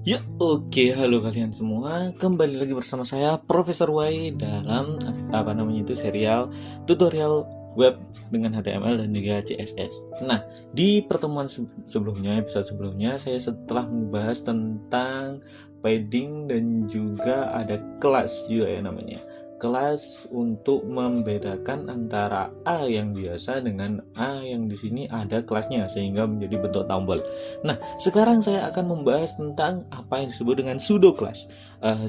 Ya, oke, halo kalian semua. Kembali lagi bersama saya Profesor Y dalam serial tutorial web dengan HTML dan juga CSS. Nah, di pertemuan sebelumnya, episode sebelumnya, saya setelah membahas tentang padding dan juga ada kelas juga ya namanya. Kelas untuk membedakan antara A yang biasa dengan A yang di sini ada kelasnya sehingga menjadi bentuk tombol. Nah, sekarang saya akan membahas tentang apa yang disebut dengan pseudo class.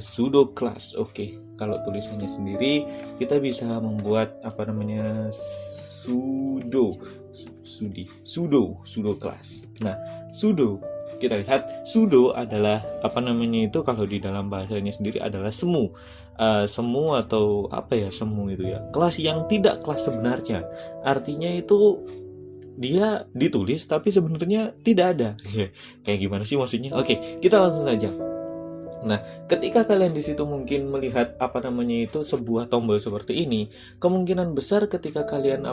Pseudo class, oke. Kalau tulisannya sendiri, kita bisa membuat pseudo class. Nah, pseudo kita lihat pseudo adalah kalau di dalam bahasanya sendiri adalah semu. Semu atau semu itu ya, kelas yang tidak kelas sebenarnya. Artinya itu dia ditulis tapi sebenarnya tidak ada. Kayak gimana sih maksudnya? Oke, kita langsung saja. Nah, ketika kalian di situ mungkin melihat sebuah tombol seperti ini, kemungkinan besar ketika kalian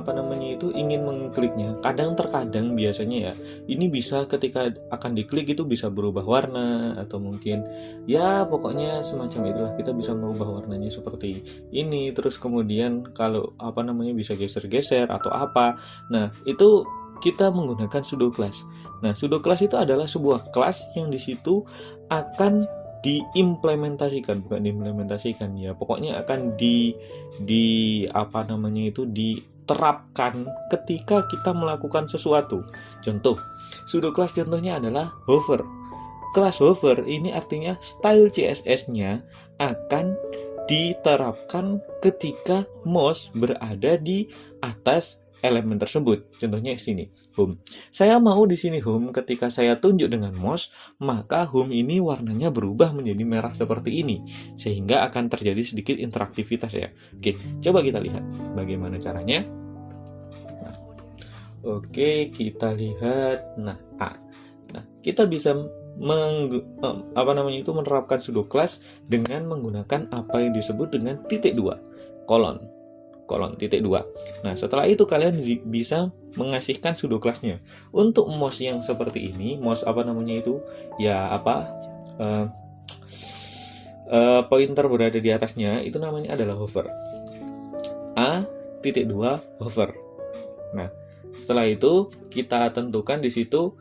ingin mengkliknya, terkadang biasanya ya, ini bisa ketika akan diklik itu bisa berubah warna atau mungkin ya pokoknya semacam itulah, kita bisa merubah warnanya seperti ini, terus kemudian kalau bisa geser-geser atau apa. Nah, itu kita menggunakan pseudo class. Nah, pseudo class itu adalah sebuah kelas yang di situ akan bukan diimplementasikan ya, pokoknya akan diterapkan ketika kita melakukan sesuatu. Contoh pseudo class contohnya adalah hover. Kelas hover ini artinya style CSS-nya akan diterapkan ketika mouse berada di atas elemen tersebut. Contohnya di sini, home. Saya mau di sini home, ketika saya tunjuk dengan mouse, maka home ini warnanya berubah menjadi merah seperti ini, sehingga akan terjadi sedikit interaktivitas ya. Oke, coba kita lihat bagaimana caranya. Nah, oke, kita lihat. Nah, kita bisa menerapkan pseudo class dengan menggunakan apa yang disebut dengan titik 2 kolon titik 2. Nah, setelah itu kalian bisa mengasihkan pseudo class-nya. Untuk mouse yang seperti ini, mouse pointer berada di atasnya, itu namanya adalah hover. A.2 hover. Nah, setelah itu kita tentukan di situ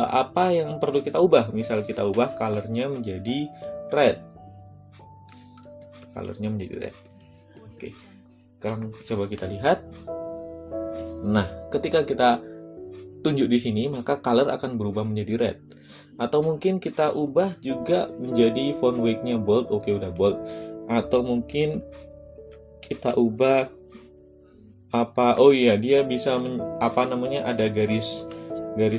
apa yang perlu kita ubah. Misal kita ubah color-nya menjadi red. Oke. Sekarang coba kita lihat. Nah, ketika kita tunjuk di sini, maka color akan berubah menjadi red. Atau mungkin kita ubah juga menjadi font weight-nya bold. Oke, udah bold. Atau mungkin kita ubah dia bisa ada garis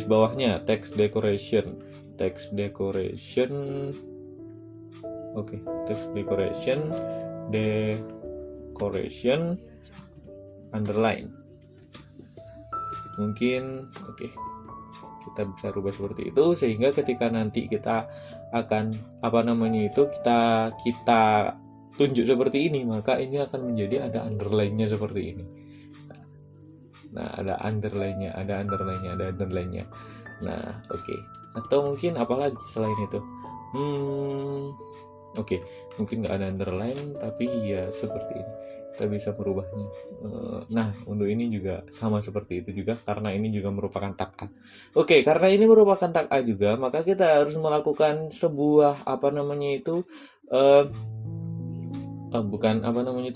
bawahnya, text decoration. Text decoration underline. Mungkin kita bisa rubah seperti itu sehingga ketika nanti kita akan kita tunjuk seperti ini, maka ini akan menjadi ada underline-nya seperti ini. Nah, ada underline-nya. Nah, oke. Atau mungkin apalagi selain itu? Mungkin nggak ada underline, tapi ya seperti ini. Kita bisa merubahnya. Nah, untuk ini juga sama seperti itu juga, karena ini juga merupakan tag A. Oke, karena ini merupakan tag A juga, maka kita harus melakukan sebuah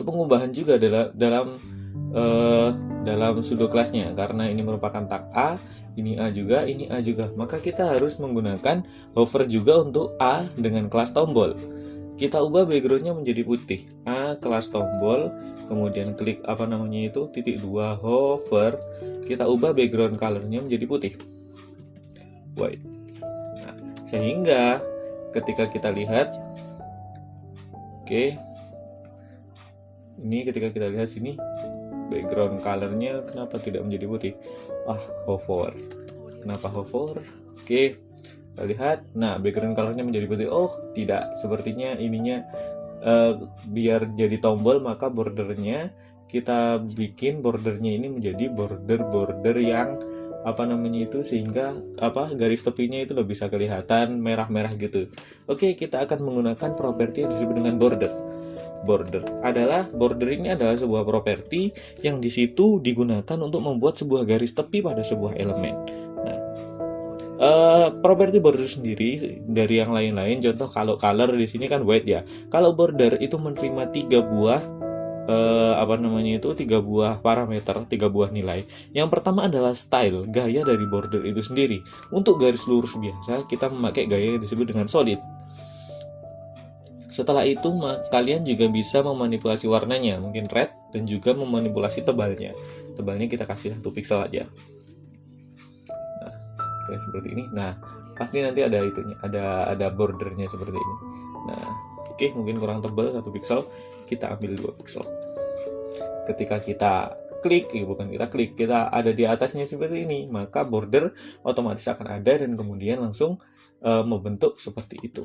pengubahan juga dalam pseudo class-nya. Karena ini merupakan tag A, ini A juga, ini A juga. Maka kita harus menggunakan hover juga untuk A dengan kelas tombol. Kita ubah background-nya menjadi putih. A kelas tombol, kemudian klik titik 2 hover. Kita ubah background color-nya menjadi putih. White. Nah, sehingga ketika kita lihat, ini ketika kita lihat sini, background color-nya kenapa tidak menjadi putih? Hover. Kenapa hover? Kita lihat, nah background color-nya menjadi putih. Tidak, sepertinya ininya biar jadi tombol, maka bordernya kita bikin bordernya ini menjadi border yang sehingga garis tepinya itu udah bisa kelihatan merah-merah gitu. Oke, kita akan menggunakan properti yang disebut dengan border. Border ini adalah sebuah properti yang di situ digunakan untuk membuat sebuah garis tepi pada sebuah elemen. Nah, properti border sendiri dari yang lain-lain, contoh kalau color di sini kan white ya. Kalau border itu menerima 3 buah parameter, 3 buah nilai. Yang pertama adalah style, gaya dari border itu sendiri. Untuk garis lurus biasa kita memakai gaya yang disebut dengan solid. Setelah itu kalian juga bisa memanipulasi warnanya, mungkin red, dan juga memanipulasi tebalnya. Tebalnya kita kasih 1 pixel aja. Nah, kayak seperti ini. Nah, pasti nanti ada ada bordernya seperti ini. Nah, oke, mungkin kurang tebal 1 pixel, kita ambil 2 pixel. Ketika kita kita ada di atasnya seperti ini, maka border otomatis akan ada dan kemudian langsung membentuk seperti itu.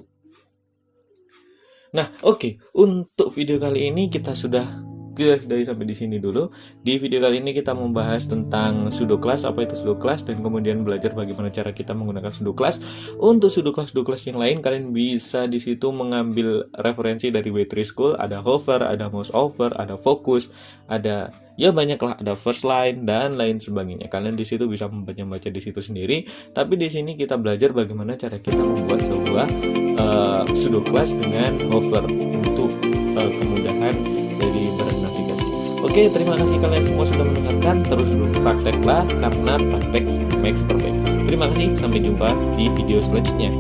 Nah, oke, untuk video kali ini kita sudah sampai di sini dulu. Di video kali ini kita membahas tentang pseudo class, apa itu pseudo class, dan kemudian belajar bagaimana cara kita menggunakan pseudo class. Untuk pseudo class yang lain, kalian bisa di situ mengambil referensi dari W3 School. Ada hover, ada mouse over, ada focus, ada ya banyaklah, ada first line dan lain sebagainya. Kalian di situ bisa membaca di situ sendiri. Tapi di sini kita belajar bagaimana cara kita membuat sebuah pseudo class dengan hover untuk kemudahan dari bernavigasi. Oke, terima kasih kalian semua sudah mendengarkan. Terus prakteklah karena praktek makes perfect. Terima kasih, sampai jumpa di video selanjutnya.